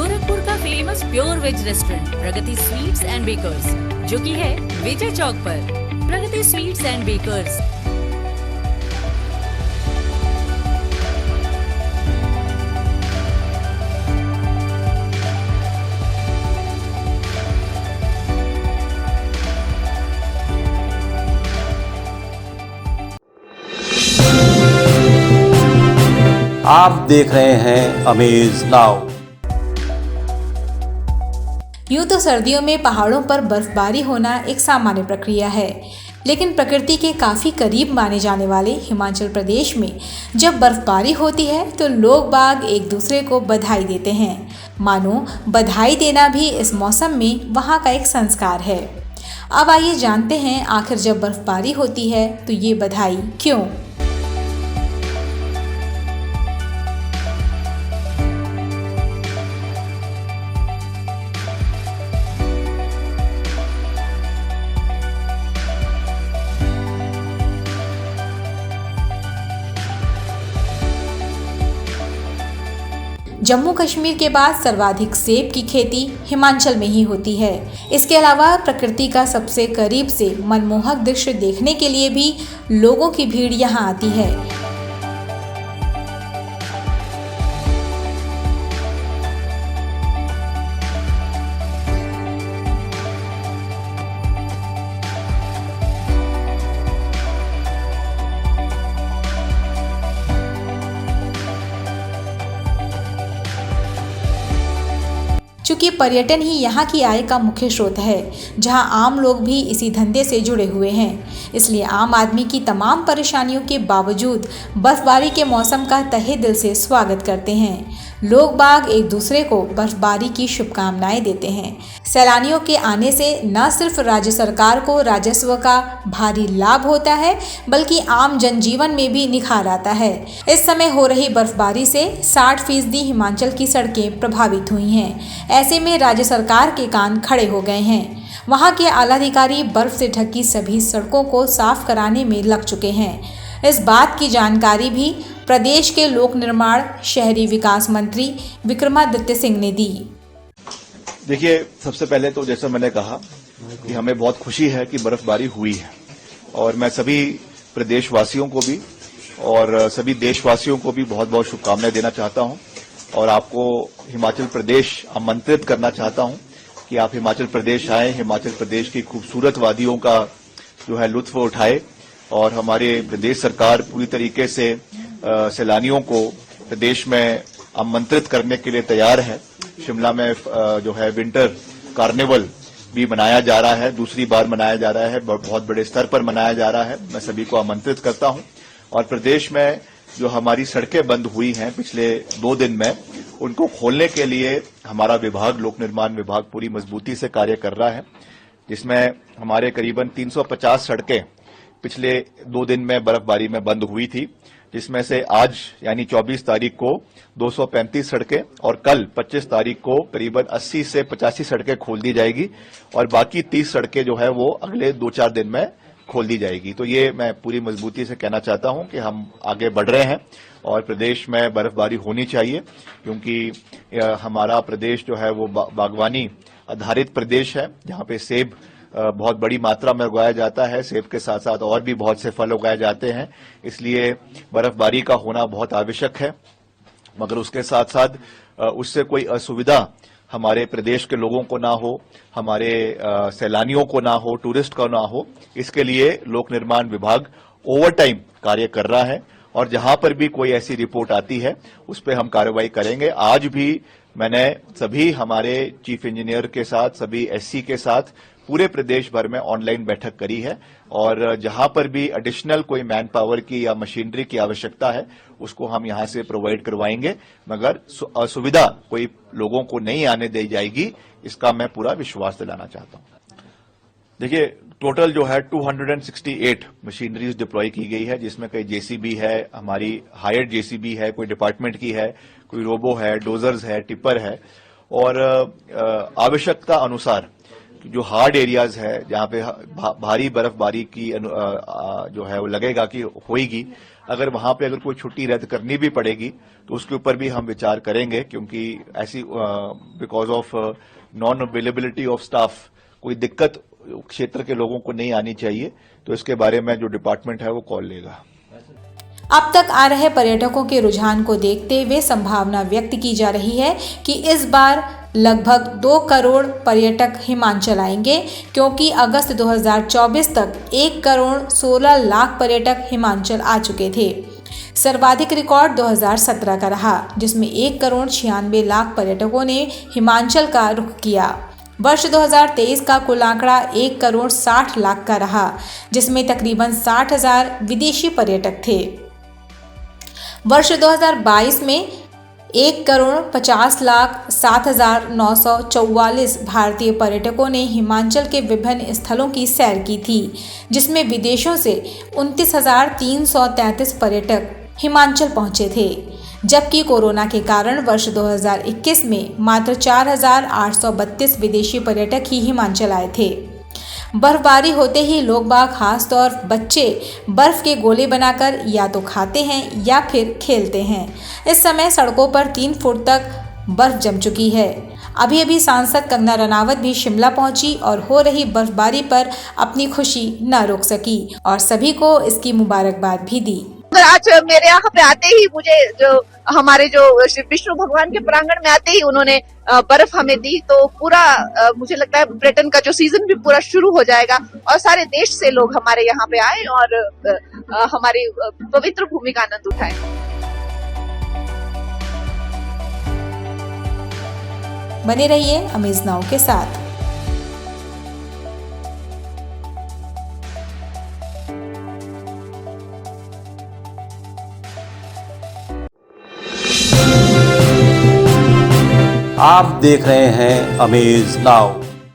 गोरखपुर का famous pure veg restaurant Pragati sweets and bakers, जो कि है विजय चौक पर। Pragati sweets and bakers. आप देख रहे हैं अमेज नाउ। यूं तो सर्दियों में पहाड़ों पर बर्फबारी होना एक सामान्य प्रक्रिया है, लेकिन प्रकृति के काफ़ी करीब माने जाने वाले हिमाचल प्रदेश में जब बर्फबारी होती है तो लोग बाग एक दूसरे को बधाई देते हैं। मानो बधाई देना भी इस मौसम में वहाँ का एक संस्कार है। अब आइए जानते हैं आखिर जब बर्फबारी होती है तो ये बधाई क्यों। जम्मू कश्मीर के बाद सर्वाधिक सेब की खेती हिमाचल में ही होती है। इसके अलावा प्रकृति का सबसे करीब से मनमोहक दृश्य देखने के लिए भी लोगों की भीड़ यहाँ आती है। चूँकि पर्यटन ही यहाँ की आय का मुख्य स्रोत है, जहाँ आम लोग भी इसी धंधे से जुड़े हुए हैं, इसलिए आम आदमी की तमाम परेशानियों के बावजूद बर्फबारी के मौसम का तहे दिल से स्वागत करते हैं। लोग बाग एक दूसरे को बर्फबारी की शुभकामनाएं देते हैं। सैलानियों के आने से न सिर्फ राज्य सरकार को राजस्व का भारी लाभ होता है, बल्कि आम जनजीवन में भी निखार आता है। इस समय हो रही बर्फबारी से 60% हिमाचल की सड़कें प्रभावित हुई हैं। ऐसे में राज्य सरकार के कान खड़े हो गए हैं। वहां के आलाधिकारी बर्फ से ढकी सभी सड़कों को साफ कराने में लग चुके हैं। इस बात की जानकारी भी प्रदेश के लोक निर्माण शहरी विकास मंत्री विक्रमादित्य सिंह ने दी। देखिए, सबसे पहले तो जैसा मैंने कहा कि हमें बहुत खुशी है कि बर्फबारी हुई है, और मैं सभी प्रदेशवासियों को भी और सभी देशवासियों को भी बहुत बहुत शुभकामनाएं देना चाहता हूं, और आपको हिमाचल प्रदेश आमंत्रित करना चाहता हूं कि आप हिमाचल प्रदेश आएं, हिमाचल प्रदेश की खूबसूरत वादियों का जो है लुत्फ उठाए। और हमारे प्रदेश सरकार पूरी तरीके से सैलानियों को प्रदेश में आमंत्रित करने के लिए तैयार है। शिमला में जो है विंटर कार्निवल भी मनाया जा रहा है, दूसरी बार मनाया जा रहा है, बहुत बड़े स्तर पर मनाया जा रहा है। मैं सभी को आमंत्रित करता हूं। और प्रदेश में जो हमारी सड़कें बंद हुई हैं पिछले 2 दिन में, उनको खोलने के लिए हमारा विभाग, लोक निर्माण विभाग, पूरी मजबूती से कार्य कर रहा है, जिसमें हमारे करीबन 350 सड़कें पिछले 2 दिन में बर्फबारी में बंद हुई थी, जिसमें से आज यानी 24 तारीख को 235 सड़कें और कल 25 तारीख को करीबन 80 से 85 सड़कें खोल दी जाएगी, और बाकी 30 सड़कें जो है वो अगले 2-4 दिन में खोल दी जाएगी। तो ये मैं पूरी मजबूती से कहना चाहता हूं कि हम आगे बढ़ रहे हैं और प्रदेश में बर्फबारी होनी चाहिए, क्योंकि हमारा प्रदेश जो है वो बागवानी आधारित प्रदेश है, जहां पे सेब बहुत बड़ी मात्रा में उगाया जाता है। सेब के साथ साथ और भी बहुत से फल उगाए जाते हैं, इसलिए बर्फबारी का होना बहुत आवश्यक है। मगर उसके साथ साथ उससे कोई असुविधा हमारे प्रदेश के लोगों को ना हो, हमारे सैलानियों को ना हो, टूरिस्ट को ना हो, इसके लिए लोक निर्माण विभाग ओवर टाइम कार्य कर रहा है, और जहां पर भी कोई ऐसी रिपोर्ट आती है उस पर हम कार्रवाई करेंगे। आज भी मैंने सभी हमारे चीफ इंजीनियर के साथ, सभी एससी के साथ पूरे प्रदेश भर में ऑनलाइन बैठक करी है, और जहां पर भी एडिशनल कोई मैन पावर की या मशीनरी की आवश्यकता है उसको हम यहां से प्रोवाइड करवाएंगे, मगर असुविधा कोई लोगों को नहीं आने दी जाएगी, इसका मैं पूरा विश्वास दिलाना चाहता हूं। देखिए, टोटल जो है 268 मशीनरीज डिप्लॉय की गई है, जिसमें कई जेसीबी है, हमारी हायर्ड जेसीबी है, कोई डिपार्टमेंट की है, कोई रोबो है, डोजर्स है, टिपर है, और आवश्यकता अनुसार जो हार्ड एरियाज है, जहां पे भारी बर्फबारी की जो है वो लगेगा कि होएगी, अगर वहां पे अगर कोई छुट्टी रद्द करनी भी पड़ेगी तो उसके ऊपर भी हम विचार करेंगे, क्योंकि ऐसी because of non availability of staff कोई दिक्कत क्षेत्र के लोगों को नहीं आनी चाहिए। तो इसके बारे में जो डिपार्टमेंट है वो कॉल लेगा। अब तक आ रहे पर्यटकों के रुझान को देखते हुए संभावना व्यक्त की जा रही है कि इस बार लगभग 2 करोड़ पर्यटक हिमाचल आएंगे, क्योंकि अगस्त 2024 तक 1 करोड़ 16 लाख पर्यटक हिमाचल आ चुके थे। सर्वाधिक रिकॉर्ड 2017 का रहा, जिसमें 1 करोड़ 96 लाख पर्यटकों ने हिमाचल का रुख किया। वर्ष 2023 का कुल आंकड़ा 1 करोड़ 60 लाख का रहा, जिसमें तकरीबन 60,000 विदेशी पर्यटक थे। वर्ष 2022 में 1 करोड़ 50 लाख 7,944 भारतीय पर्यटकों ने हिमाचल के विभिन्न स्थलों की सैर की थी, जिसमें विदेशों से 29,333 पर्यटक हिमाचल पहुंचे थे, जबकि कोरोना के कारण वर्ष 2021 में मात्र 4,832 विदेशी पर्यटक ही हिमाचल आए थे। बर्फबारी होते ही लोग बाग, खासतौर बच्चे, बर्फ के गोले बनाकर या तो खाते हैं या फिर खेलते हैं। इस समय सड़कों पर 3 फुट तक बर्फ जम चुकी है। अभी अभी सांसद कंगना रनावत भी शिमला पहुंची और हो रही बर्फबारी पर अपनी खुशी न रोक सकी और सभी को इसकी मुबारकबाद भी दी। आज मेरे यहाँ पे आते ही मुझे जो हमारे जो श्री विष्णु भगवान के प्रांगण में आते ही उन्होंने बर्फ हमें दी, तो पूरा मुझे लगता है पर्यटन का जो सीजन भी पूरा शुरू हो जाएगा और सारे देश से लोग हमारे यहाँ पे आए और हमारी पवित्र भूमि का आनंद उठाएं। बने रहिए अमेज नाउ के साथ। आप देख रहे हैं अमेज नाउ।